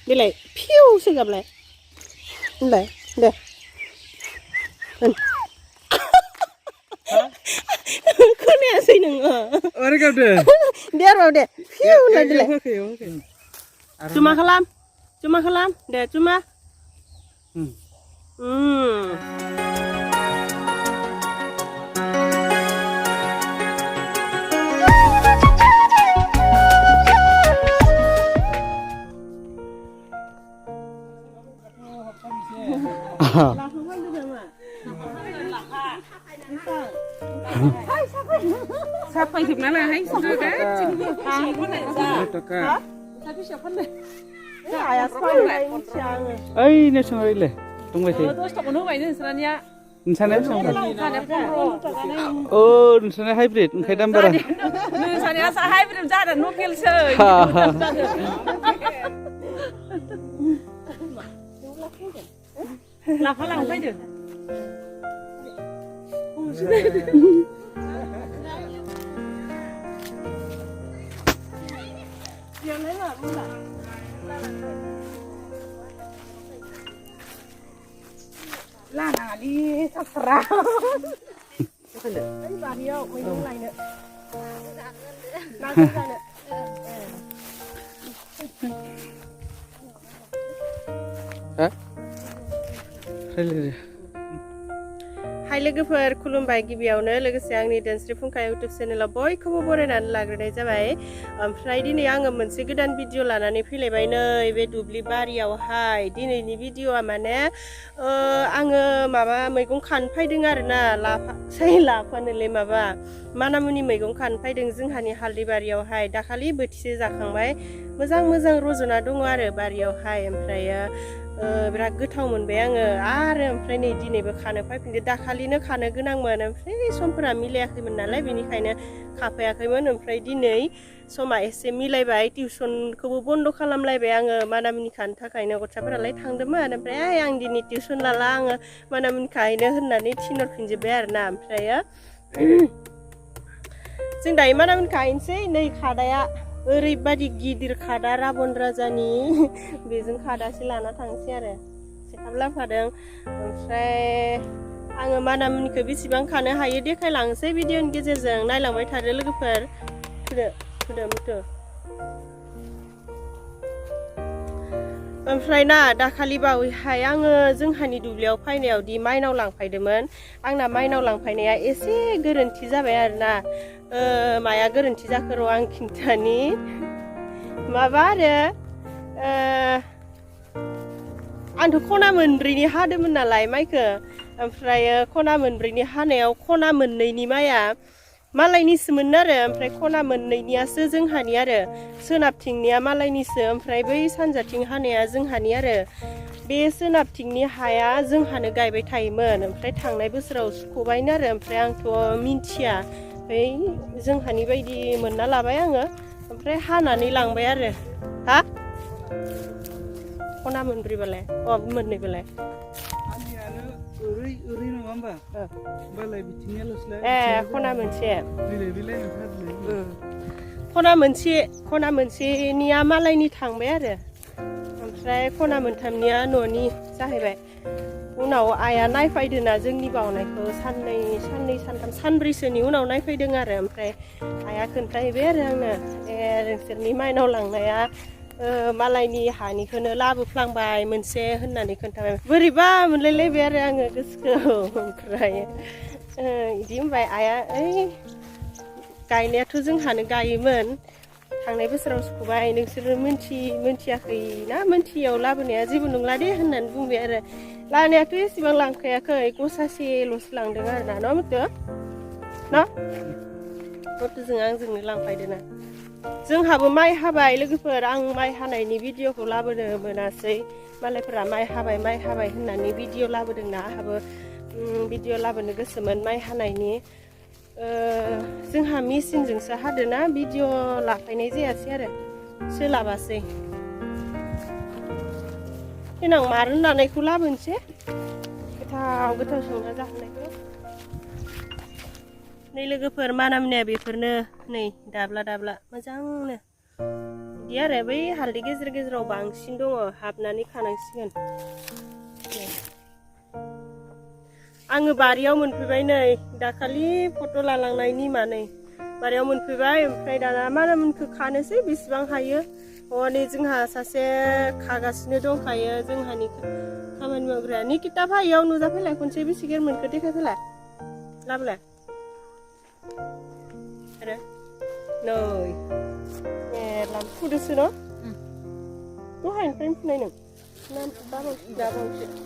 बेलाय फिउ सोगाबलाय होनलाय दे खोनायासै नोङो ओरै गाबदो दे आरो दे फिउ होनलाय देलाय जुमा खालाम दे जुमा Siapa yang mana hai sudah kan? Siapa nak sah? Tapi siapa nak? Ayah sekolah siang. Ay, ni semua ile. Tunggu sih. Terus tak penuh ini sebenarnya. Insana sama. Insana pro. Oh, insana hybrid. Mungkin dambara. Insana asa hybrid jadi nukil sih. Lapa lang phải được. Là nào đi sắp ra. Đấy bà đi đâu? Mấy đứa này nữa. Nào đi ra nữa. Hả? Hay là Hai लोगोफोर खुलुमबाय गिबियावनो लोगोसे आंनि धोनस्रि फुंखा YouTube चेनेलाव बयखौबो बरायनानै लाग्रोनाय जाबाय ओमफ्राय दिनै आङो मोनसे गोदान भिडिअ लानानै फैलायबाय नै बे दुब्लि बारियावहाय दिनैनि भिडिअआ माने आङो माबा मैगं खानो फैदों आरोना लाफानोलै माबा मानामुनि मैगं खानो फैदों जोंहानि हालदै बारियावहाय दाखालि बोथिसे जाखांबाय मोजां रज'ना दङ आरो बारियावहाय ओमफ्रायो बिराद गोथाव मोनबाय आङो आरो ओमफ्राय नै दिनैबो खानो फैफिनदो दाखालिनो खानो गोनांमोन ओमफ्राय समफोरा मिलायाखैमोन नालाय बेनिखायनो खाफायाखैमोन ओमफ्राय दिनै समा एसे मिलायबाय टिउसनखौबो बन्द खालामलायबाय आङो मानामुनि खानो थाखायनो गथ'साफोरालाय थांदोंमोन ओमफ्राय आं दिनै टिउसन लाला आङो मानामुनि खाहैनो होननानै थिनहरफिनजोब्बाय आरोना ओमफ्रायो जों दायो मानामुनि खाहैनोसै नै खादाया ओरैबादि गिदिर खादा राबन राजानि बेजों खादासे लाना थांसै आरो सेखाब लांफादों ओमफ्राय आङो मानामुनिखौ बेसेबां खानो हायो देखायलांसै भिडिअनि गेजेरजों नायलांबाय थादो लोगोफोर फुदो ओमफ्राय ना दाखालि बावैहाय आङो जोंहानि दुब्लियाव फैनायावदि माइनाव लांफायदोंमोन आंना माइनाव लांफायनाया एसे गोरोन्थि जाबाय आरोना माया गोरोन्थि जाखो र' आं खिन्थानि माबा आरो आंथ' खना मोनब्रैनि हादोंमोन नालाय माइखौ ओमफ्राय खना मोनब्रैनि हानायाव खना मोननैनि माइया मालायनिसोमोन आरो ओमफ्राय खना मोननैनियासो जोंहानि आरो सोनाबथिंनिया मालायनिसो ओमफ्राय बै सानजाथिं हानाया जोंहानि आरो बे सोनाबथिंनि हाया जोंहानो गायबाय थायोमोन ओमफ्राय थांनाय बोसोराव सुख'बायनो आरो ओमफ्राय आंथ' मिन्थिया बै जोंहानि बायदि मोनना लाबाय आङो ओमफ्राय हानानै लांबाय आरो हा खना मोनब्रैबालाय मोननैबालाय ओरै नङा होमबा बालाय बिथिंनियाल'सैलाय खना मोनसे खना मोनसेनिया मालायनि थांबाय आरो ओमफ्राय खना मोनथामनिया न'नि जाहैबाय उनाव आइया नायफैदोंना जोंनि बावनायखौ साननै सानथाम सानब्रैसोनि उनाव नायफैदों आरो ओमफ्राय आइया खोन्थाहैबाय आरो आंनो नोंसोरनि माइनाव लांनाया मालायनि हानिखौनो लाबोफ्लांबाय मोनसे होननानै खोन्थाबाय बोरैबा मोनलायलायबाय आरो आङो गोसोखौ ओमफ्राय बिदि होनबाय आइया गायनायाथ' जोंहानो गायोमोन थांनाय बोसोराव सुख'बाय नोंसोरो मोनथियाखै ना मोनथियाव लाबोनाया जेबो नंला दे होननानै बुंबाय आरो लानायाथ' एसेबां लांखायाखै गसासेल'सो लांदों आरो ना मथ'जों आंजोंनो लांफायदों ना जोंहाबो माइ हाबाय लोगोफोर आं माइ हानायनि भिडिअखौ लाबोनो मोनासै मालायफोरा माइ हाबाय होननानै भिडिअ लाबोदोंना आंहाबो भिडिअ लाबोनो गोसोमोन माइ हानायनि जोंहा मेसिनजोंसो हादोंना भिडिअ लाफायनाय जायासै आरो सोलाबासै देनां मारोन लानायखौ लाबोनोसै गोथाव संना जाहोनायखौ नै लोगोफोर मानामुनिया बेफोरनो नै दाब्ला मोजांनो बिदि आरो बै हालदै गेजेर गेजेराव बांसिन दङ हाबनानै खानांसिगोन आङो बारियाव मोनफैबाय नै दाखालि फट' लालांनायनि मानै बारियाव मोनफैबाय ओमफ्राय दाना मानामुनिखौ खानोसै बेसेबां हायो हनै जोंहा सासे खागासिनो दंखायो जोंहानि खामानि मावग्राया निकिता भाइयाव नुजाफैलाय खनसे बेसे गेर मोनखो देखायफैलाय लाबोलाय आरो नै मेरला फुदोसो न' दहायनिफ्रायनो फुनाय नों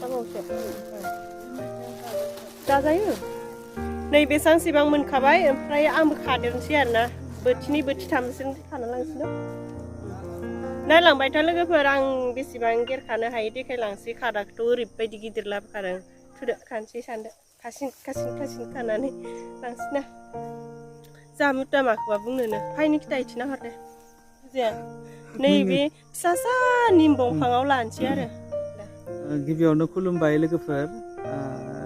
दाबावसो जाजायो नै बेसांसेबां मोनखाबाय ओमफ्राय आंबो खादेरनोसै आरोना बोथिनै बोथिथामसो खाना लांसै न' नायलांबाय था लोगोफोर आं बेसेबां गेरखानो हायो देखायलांसै खादाखौथ' ओरैबायदि गिदिर लाबोखादों थुदो खानोसै सानदो खासिन खानानै लांसैना जा मुथा माखौबा बुंनोनो फायनि खिथा इथिना हरदे बुजिया नैबे फिसा निम दंफाङाव लानोसै आरो गिबियावनो खुलुमबाय लोगोफोर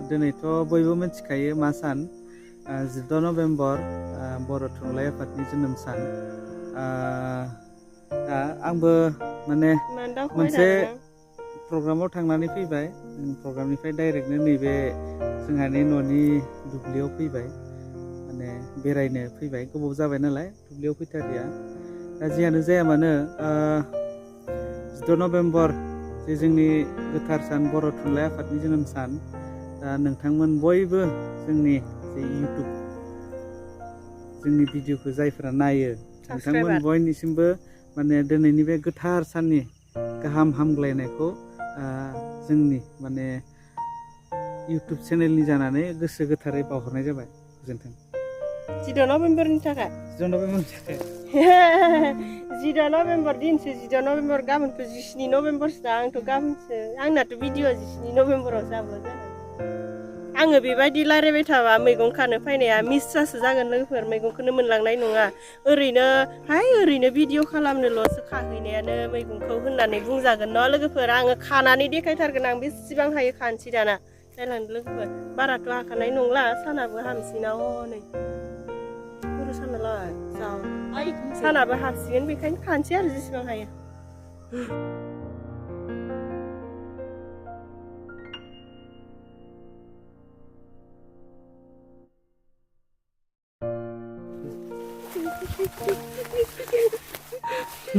दिनैथ' बयबो मिथिखायो मा सान 14 नभेम्बर बर' थुनलाइ आफादनि जोनोम सान दा आंबो माने मोनसे प्रग्रामाव थांनानै फैबाय प्रग्रामनिफ्राय डाइरेक्टनो नैबे जोंहानि न'नि दुब्लियाव फैबाय माने बेरायनो फैबाय गोबाव जाबाय नालाय दुब्लियाव फैथारिया दा जियानो जाया मानो 14 नभेम्बर जे जोंनि गोथार सान बर' थुनलाइ आफादनि जोनोम सान दा नोंथांमोन बयबो जोंनि जे इउटुब जोंनि भिडिअखौ जायफोरा नायो नोंथांमोन बयनिसिमबो माने दिनैनि बे गोथार साननि गाहाम हामग्लायनायखौ जोंनि माने इउटुब चेनेलनि जानानै गोसो गोथारै बावहरनाय जाबाय गोजोन्थों 14 नभेम्बरनि थाखाय 14 नभेम्बरनि थाखाय 14 नभेम्बर दिनसो 14 नभेम्बर गाबोनथ' 17 नभेम्बरसो दा आंथ' गाबोनसो आंनाथ' भिडिअ 17 नभेम्बराव जाबो आङो बेबायदि रायलायबाय थाबा मैगं खानो फैनाया मिससो जागोन लोगोफोर मैगंखौनो मोनलांनाय नङा ओरैनो भिडिअ खालामनोल'सो खाहैनायानो मैगंखौ होननानै बुंजागोन न' लोगोफोर आङो खानानै देखायथारगोन आं बेसेबां हायो खानोसै दाना नायलांदो लोगोफोर बाराथ' हाखानाय नंला सानाबो हामसिना हनै खर' सानालाय सानाबो हाबसिगोन बेखायनो खानोसै आरो जेसेबां हायो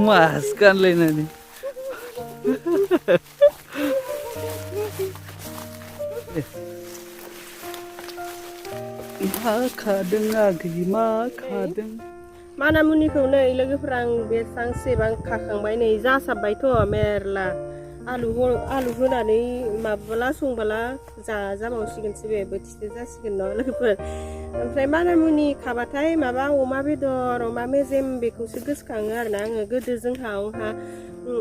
Mas गानलायनानै मा खादों आगै मा खादों मानामुनिखौ नै लोगोफोर आं बेसांसेबां खाखांबाय नै जासाबबायथ' मेरला आलु होनानै माबाला संबाला जाबावसिगोनसो बे बोथिसे जासिगोन न' लोगोफोर ओमफ्राय मानामुनि खाबाथाय माबा अमा बेदर अमा मेजेम बेखौसो गोसोखाङो आरोना आङो गोदो जोंहा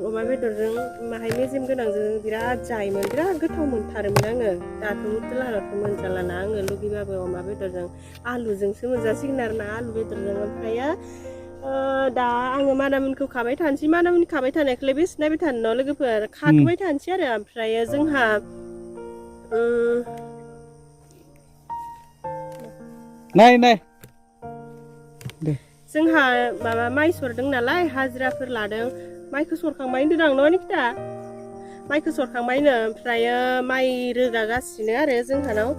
अमा बेदरजों माहाय मेजेम गोनांजों बिराद जायोमोन बिराद गोथाव मोनथारोमोन आङो दाथ' मुथलाहारावथ' मोनजालाना आङो लुगैबाबो अमा बेदरजों आलुजोंसो मोनजासिगोन आरोना आलु बेदरजों ओमफ्रायो दा आङो मानामुनिखौ खाबाय थानोसै मानामुनि खाबाय थानायखौलाय बेसे नायबाय थानो न' लोगोफोर खाथबाय थानोसै आरो ओमफ्रायो जोंहा नाय जोंहा माबा माइ सरदों नालाय हाजिराफोर लादों माइखौ सरखांबाय होनदों आं न' निकिता माइखौ सरखांबायनो ओमफ्रायो माइ रोगागासिनो आरो जोंहानाव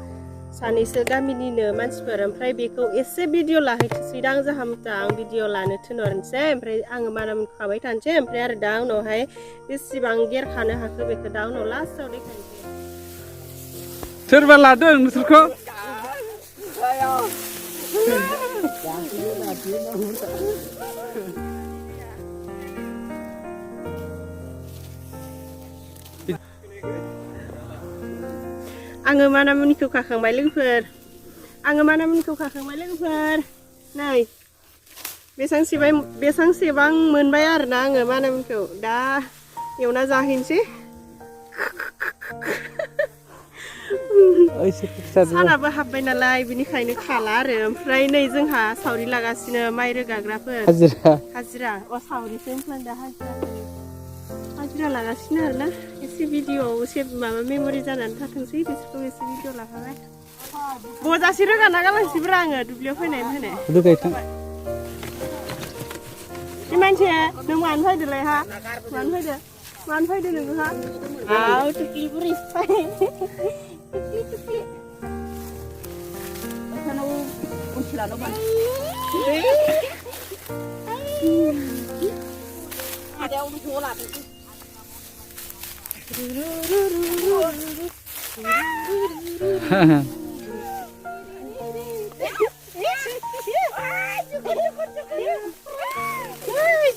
सानैसो गामिनिनो मानसिफोर ओमफ्राय बेखौ एसे भिडिअ लाहैथोसैदां जाहा मुथा आं भिडिअ लानो थिनहरनोसै ओमफ्राय आङो मानामुनि खाबाय थानोसै ओमफ्राय आरो दा उनावहाय बेसेबां गेरखानो हाखो बेखौ दा उनाव लास्टआव देखायनोसै सोरबा लादों नोंसोरखौ आङो मानामुनिखौ खाखांबाय लोगोफोर नै बेसांसेबां मोनबाय आरोना आङो मानामुनिखौ दा एवना जाहैनोसै सानाबो हाबबाय नालाय बिनिखायनो खाला आरो ओमफ्राय नै जोंहा सावरि लागासिनो माइ रोगाग्राफोर हाजिरा सावरिसो होनफ्लांदों हाजिरा लागासिनो आरोना एसे भिडिअआव एसे माबा मेम'रि जानानै थाथोंसै बिसोरखौ एसे भिडिअ लाफाबाय बजासे रोगाना गालांसैब्रा आङो दुब्लियाव फैनाय Himansi nung wan phai được ha wan phai được ha áo tukli buri phai tukli Sana unsila no ban. Ada orang tua lah.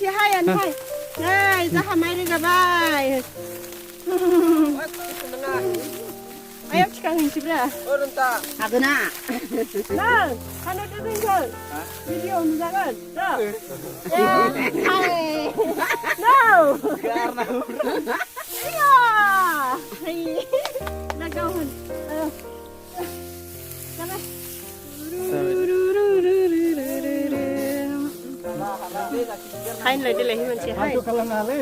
Chị hai anh hai này ra hàm mai đi gặp ai ayo cikang hincip dah Agena. nah kan ada tinggal video misalkan dah hai no iya nak kawan ayo sampai hai lại đây là Himansi hai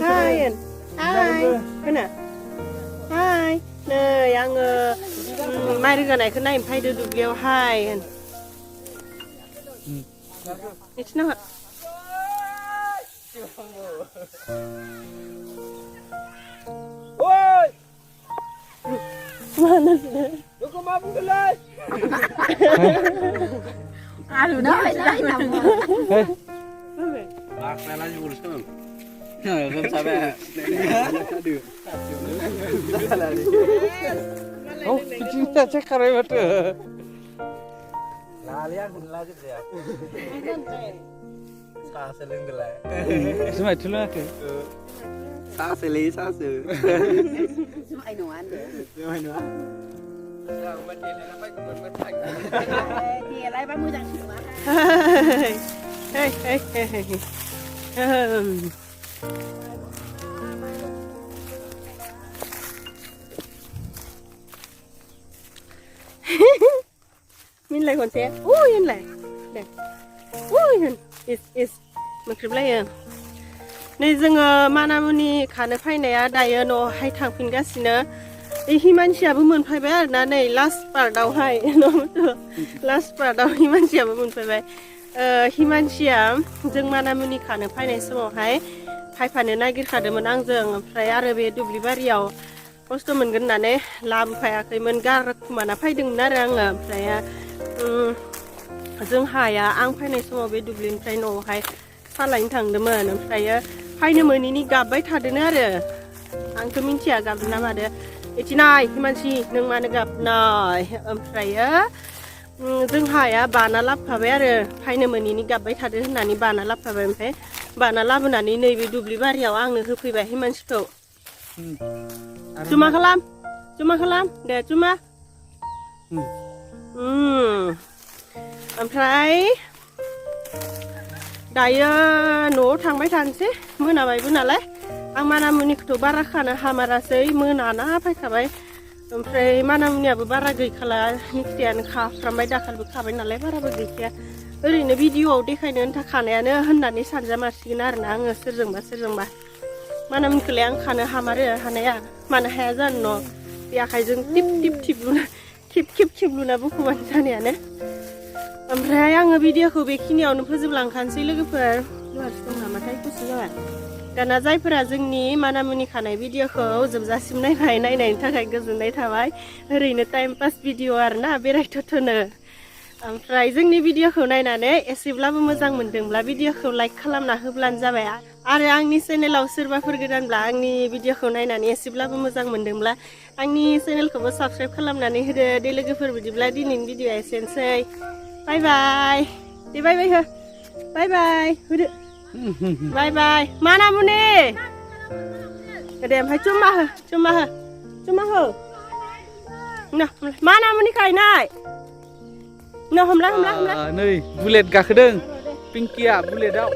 hai hai mana hai nơi yang mai cái này cái này phải đưa được liều hai it's not Oi, mana sih lu kok mabuk gelai? Aduh, dah nằm. Saya lagi urus kan. Kan sampai aduh. Oh, cinta cek kare betul. Lalian lagi dia. Sa seling gelai. Semua dulu aku. Sa seli sa se. Cuma ainuan deh. Yang mana? Yang mati ni apa kau mati. Dia lai ba mu jang cuma. hey hey hey Min lại còn xe ui yên lại đẹp ui yên is mình kịp lại này dừng manamuni khana phai này đại nó hay thằng pin gas nữa Himansi abu mun phai bay na này last part đầu hay nó last part đầu Himansi abu mun phai bay Himansi जों manamuni khana फैनाय समावहाय फायफानो नागिरखादोंमोन आंजों ओमफ्राय आरो बे दुब्लिबारियाव खस्थ' मोनगोन होननानै लाबोफायाखैमोन गारखुमाना फैदोंमोन आरो आङो ओमफ्राय जों हाया आं फैनाय समाव बे दुब्लिनिफ्राय न'आवहाय सालायनो थांदोंमोन ओमफ्राय फैनो मोनैनि गाबबाय थादों आरो आंथ' मिन्थिया गाबदों ना मादो इथिनाय Himansi नों मानो गाबनाय ओमफ्राय जों हाया बाना लाबोफाबाय आरो फैनो मोनैनि गाबबाय थादों होननानै बाना लाबोफाबाय ओमफ्राय बाना लाबोनानै नैबे दुब्लिबारियाव आंनो होफैबाय Himansiखौ Cuma kalam deh cuma ओमफ्राय दायो न'आव थांबाय थानोसै मोनाबायबो नालाय आं मानामुनिखौथ' बारा खानो हामारासै मोनाना फैखाबाय ओमफ्राय मानामुनियाबो बारा गैखाला निखियानो खाफ्रामबाय दाखालिबो खाबाय नालाय बाराबो गैखाया ओरैनो भिडिअ'आव देखायनो होनथा खानायानो होननानै सानजामारसिगोन आरोना आङो सोरजोंबा मानामुनिखौलाय आं खानो हामारो हानाया मानो हाया जानो न' बे आखाइजों टिप लुना खेब लुना बुखुबानो जानायानो ओमफ्राय आङो भिडिअ'खौ बेखिनियावनो फोजोबलांखानोसै लोगोफोर लुहारसो दं नामाथाय गुसु जाबाय दाना जायफोरा जोंनि मानामुनि खानाय भिडिअ'खौ जोबजासिम नायनायनि थाखाय गोजोननाय थाबाय ओरैनो टाइम पास भिडिअ' आरोना बेरायथ'नो ओमफ्राय जोंनि भिडिअ'खौ नायनानै एसेब्लाबो मोजां मोनदोंब्ला भिडिअ'खौ लाइक खालामना होब्लानो जाबाय आरो आंनि चेनेलाव सोरबाफोर गोदानब्ला आंनि भिडिअ'खौ नायनानै एसेब्लाबो मोजां मोनदोंब्ला आंनि चेनेलखौबो साबस्क्राइब खालामनानै होदो दे लोगोफोर बिदिब्ला दिनैनि भिडिअ'आ एसेनोसै बाय बाय दे बाय बाय हो बाय बाय होदो बाय बाय मानामुनि दे ओमफ्राय चुमा हो मानामुनि गायनाय न हमला नै बुलेट गाखोदों पिंकिया बुलेटआव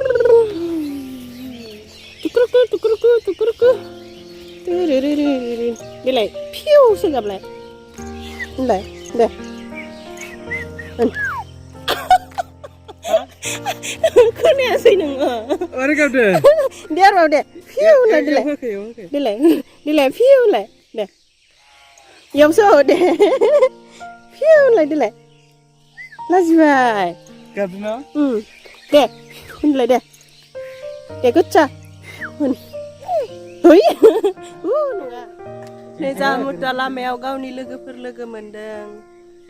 तुकुरुकु देलाय फिउ सोगाबलाय होनलाय दे खोनायासै नोङो Orang kau दे र' दे फिउ होनलाय देलाय फिउ होनलाय दे इयावसो दे फिउ होनलाय देलाय लाजिबाय गाबदों दे होनलाय दे dek kecah hui nङा नै जा मुदा लामायाव गावनि लोगोफोर लोगो मोनदों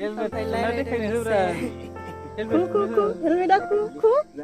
हेलमेट देखायनो होब्रा ku helmet aku ku